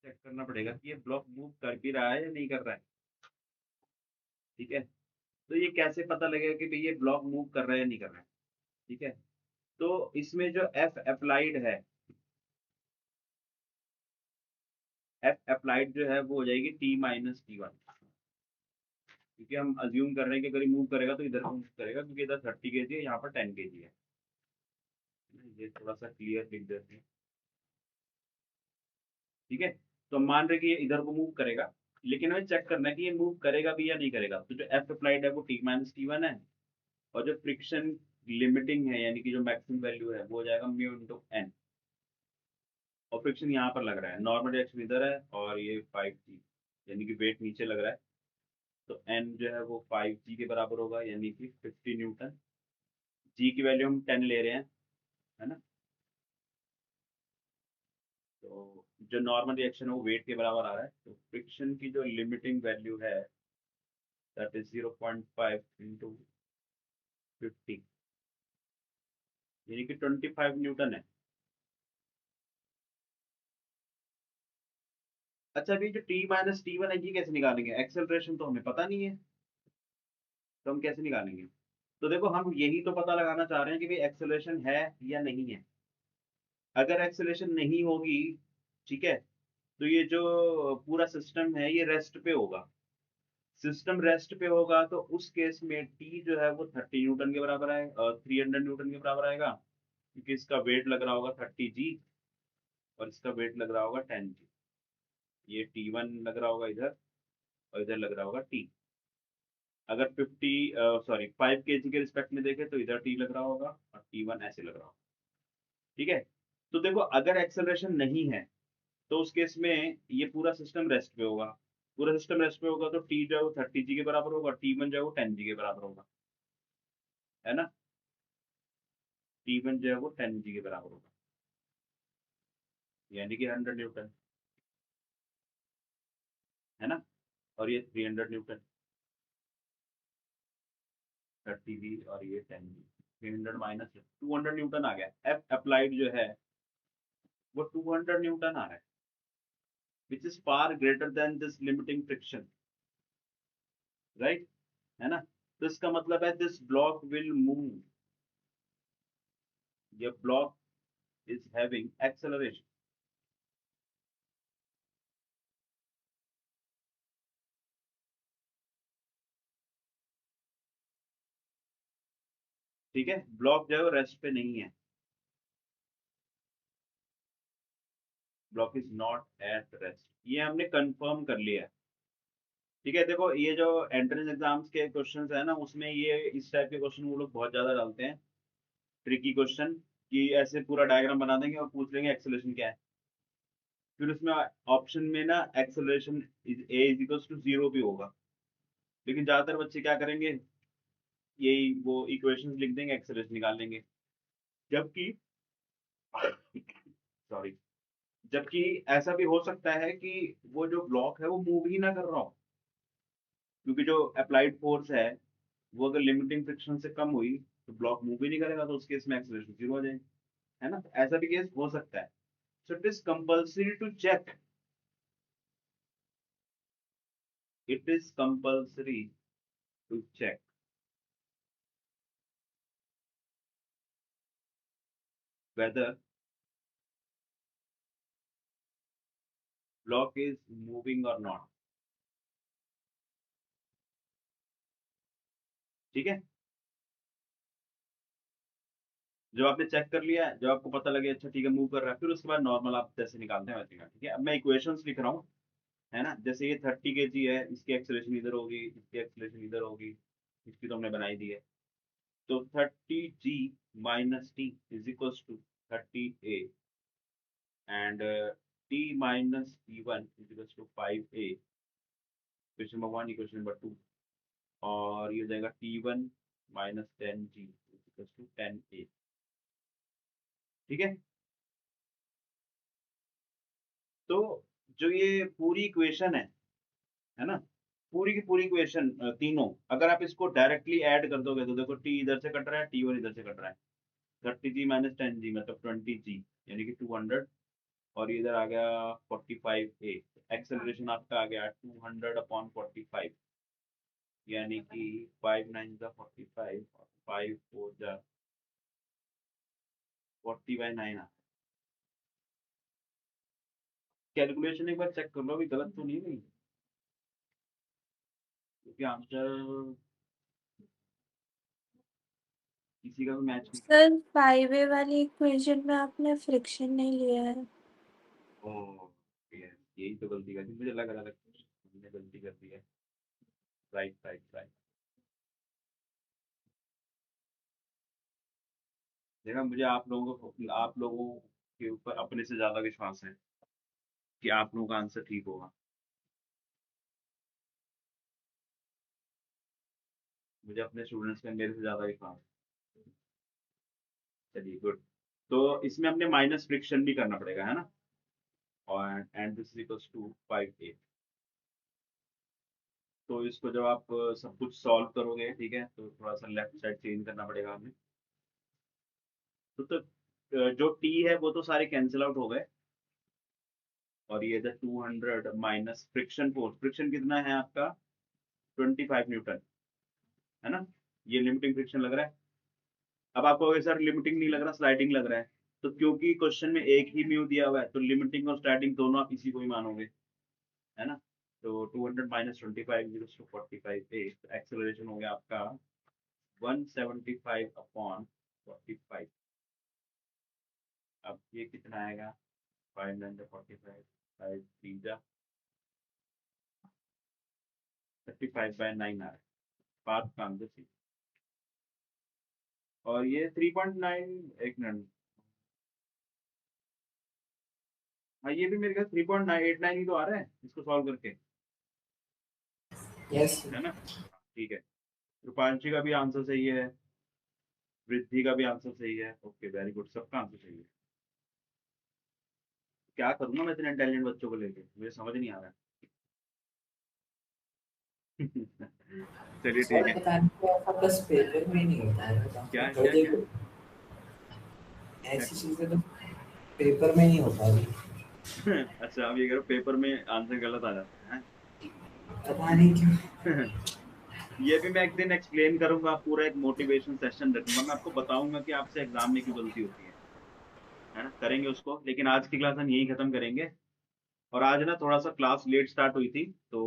Check करना पड़ेगा कि ये ब्लॉक मूव कर भी रहा है या नहीं कर रहा है। ठीक है, तो ये कैसे पता लगेगा कि भाई ये ब्लॉक मूव कर रहा है या नहीं कर रहा है। ठीक है, तो इसमें जो एफ अप्लाइड है, एफ अप्लाइड जो है वो हो जाएगी T-T1, क्योंकि हम अज्यूम कर रहे हैं कि अगर ये मूव करेगा तो इधर मूव करेगा, क्योंकि इधर 30 kg है, यहाँ पर 10 kg है। ये थोड़ा सा क्लियर लिख देते हैं। ठीक है, तो हम मान रहे कि ये इधर को मूव करेगा, लेकिन हमें चेक करना है कि ये मूव करेगा भी या नहीं करेगा। तो जो एफ अप्लाइड है वो T-T1 है, और जो फ्रिक्शन लिमिटिंग है यानी कि जो मैक्सिमम वैल्यू है वो हो जाएगा म्यू इंटू एन। और फ्रिक्शन यहाँ पर लग रहा है, नॉर्मल रिएक्शन इधर है और ये 5G, यानी कि वेट नीचे लग रहा है। तो एन जो है वो 5G के बराबर होगा, यानी कि 50 न्यूटन। जी की वैल्यू हम 10 ले रहे हैं, है ना। तो जो नॉर्मल रिएक्शन है वो वेट के बराबर आ रहा है, तो फ्रिक्शन की जो लिमिटिंग वैल्यू है दैट इज 0.5 इंटू 50, यानी कि 25 न्यूटन है। अच्छा, अभी जो T-T1 है ये कैसे निकालेंगे? एक्सेलरेशन तो हमें पता नहीं है, तो हम कैसे निकालेंगे? तो देखो, हम यही तो पता लगाना चाह रहे हैं कि भाई एक्सेलरेशन है या नहीं है। अगर एक्सेलरेशन नहीं होगी, ठीक है, तो ये जो पूरा सिस्टम है ये रेस्ट पे होगा। सिस्टम रेस्ट पे होगा तो उस केस में टी जो है वो 30 न्यूटन के बराबर है, 300 न्यूटन के बराबर आएगा, क्योंकि इसका वेट लग रहा होगा 30G और इसका वेट लग रहा होगा 10G। ये T1 लग रहा होगा इधर, और इधर लग रहा होगा टी। अगर 5 kg के रिस्पेक्ट में देखें तो इधर टी लग रहा होगा और T1 ऐसे लग रहा होगा। ठीक है, तो देखो अगर एक्सेलरेशन नहीं है तो उस केस में ये पूरा सिस्टम रेस्ट पे होगा। पूरा सिस्टम रेस्ट पे होगा तो टी जो है वो 30G के बराबर होगा, T1 जो है वो 10G के बराबर होगा, है ना। T1 जो है वो 10G के बराबर होगा, यानी कि 100 न्यूटन, है ना। और ये 300 न्यूटन, 30G और ये 10G। 300 माइनस 200 न्यूटन आ गया। एफ अप्लाइड जो है वो 200 न्यूटन आ रहा है, which is far greater than this limiting friction, right, है ना। तो इसका मतलब है दिस ब्लॉक विल मूव, ये ब्लॉक इज हैविंग एक्सेलरेशन। ठीक है, ब्लॉक जो है वो रेस्ट पे नहीं है, block is not at rest, ये हमने कंफर्म कर लिया है। ठीक है, देखो ये जो एंट्रेंस एग्जाम्स के क्वेश्चंस है ना, उसमें ये इस टाइप के क्वेश्चन वो लोग बहुत ज्यादा डालते हैं, ट्रिकी क्वेश्चन, कि ऐसे पूरा डायग्राम बना देंगे और पूछ लेंगे एक्सेलरेशन क्या है। फिर उसमें ऑप्शन में ना acceleration A is equal to 0 भी होगा, लेकिन ज्यादातर बच्चे क्या करेंगे, यही वो इक्वेशंस लिख देंगे, एक्सेलरेशन निकाल लेंगे। जबकि सॉरी, जबकि ऐसा भी हो सकता है कि वो जो ब्लॉक है वो मूव ही ना कर रहा हो, क्योंकि जो अप्लाइड फोर्स है वो अगर लिमिटिंग फ्रिक्शन से कम हुई तो ब्लॉक मूव ही नहीं करेगा, तो उस केस में एक्सेलरेशन 0 हो जाएगी, है ना। तो ऐसा भी केस हो सकता है। So it is compulsory to check, it is compulsory to check whether block is moving or not। ठीक है, जब आपने चेक कर लिया है, जब आपको पता लगे अच्छा ठीक है मूव कर रहा है, फिर उसके बाद नॉर्मल आप जैसे निकालते हैं वैसे निकाल। ठीक है, अब मैं इक्वेशंस लिख रहा हूँ, है ना। जैसे ये 30 kg है, इसकी एक्सेलरेशन इधर होगी, इसकी एक्सेलरेशन इधर होगी, इसकी तो हमने बनाई दी है। तो 30G - T is equal to 30A, and T - T1 is equal to 5A, question number 1, equation number 2। और ये हो जाएगा T1 - 10G is equal to 10A। ठीक है, तो जो ये पूरी इक्वेशन है ना, पूरी की पूरी इक्वेशन तीनों, अगर आप इसको डायरेक्टली ऐड कर दोगे तो देखो टी इधर से कट रहा है, T1 इधर से कट रहा है। 30G - 10G मतलब 20G, यानी कि 200। और इधर आ गया 45a। एक्सेलरेशन आपका आ गया 200/45, यानी कि 5 9 45 और 5 4 40/9। कैलकुलेशन एक बार चेक कर लो, अभी गलत तो नहीं हुई, क्योंकि आंसर किसी का भी मैच नहीं। सर 5A वाली इक्वेशन में आपने फ्रिक्शन नहीं लिया है। ओह yes, यही तो गलती कर दी, मुझे लग रहा था हमने गलती कर दी है। Right right right. देखा, मुझे आप लोगों के ऊपर अपने से ज्यादा विश्वास है कि आप लोगों का आंसर ठीक होगा। मुझे अपने स्टूडेंट्स पे मेरे से ज्यादा विश्वास है। चलिए गुड। तो इसमें अपने माइनस फ्रिक्शन भी करना पड़ेगा, है ना। और and this equals to 5a। तो इसको जब आप सब कुछ सॉल्व करोगे, ठीक है, तो थोड़ा सा लेफ्ट साइड चेंज करना पड़ेगा हमें। तो जो टी है वो तो सारे कैंसिल आउट हो गए। और ये 200 माइनस फ्रिक्शन फोर्स, फ्रिक्शन कितना है आपका 25 न्यूटन, है ना। ये लिमिटिंग फ्रिक्शन लग रहा है। अब आपको अगर सर लिमिटिंग नहीं लग रहा, स्लाइडिंग लग रहा है, तो क्योंकि क्वेश्चन में एक ही म्यू दिया हुआ है, तो लिमिटिंग और स्लाइडिंग दोनों आप इसी को ही मानोगे, है ना। तो 200 माइनस 25 जीरो टू 45 एक्सेलरेशन हो गया आपका 175/45। अब ये कितना आएगा, 5 9 45, 5 3 35/9 आ रहा है। पार्ट का आंसर सी। और ये 3.9, एक मिनट। हाँ, ये भी मेरे ख्याल 3.989 ही तो आ रहा है इसको सॉल्व करके, यस है ना। ठीक है, रूपांशी का भी आंसर सही है, वृद्धि का भी आंसर सही है। ओके वेरी गुड, सबका आंसर सही है। क्या करूंगा मैं इतने इंटेलिजेंट बच्चों को लेके, मुझे समझ नहीं आ रहा है। चलिए ठीक सर है। पता नहीं ऐसा बस पेपर में ही नहीं होता है ना, क्या कर क्या क्या, देखो ऐसी चीजें तो पेपर में नहीं होता है। अच्छा आप ये करो, पेपर में आंसर गलत आ जाता है। पता नहीं क्यों। ये भी मैं एक दिन एक्सप्लेन करूंगा, पूरा एक मोटिवेशन सेशन रखूंगा, मैं आपको बताऊंगा कि आपसे एग्जाम में क्यों गलती होती है ना। करेंगे उसको, लेकिन आज की क्लास हम यही खत्म करेंगे। और आज ना थोड़ा सा क्लास लेट स्टार्ट हुई थी, तो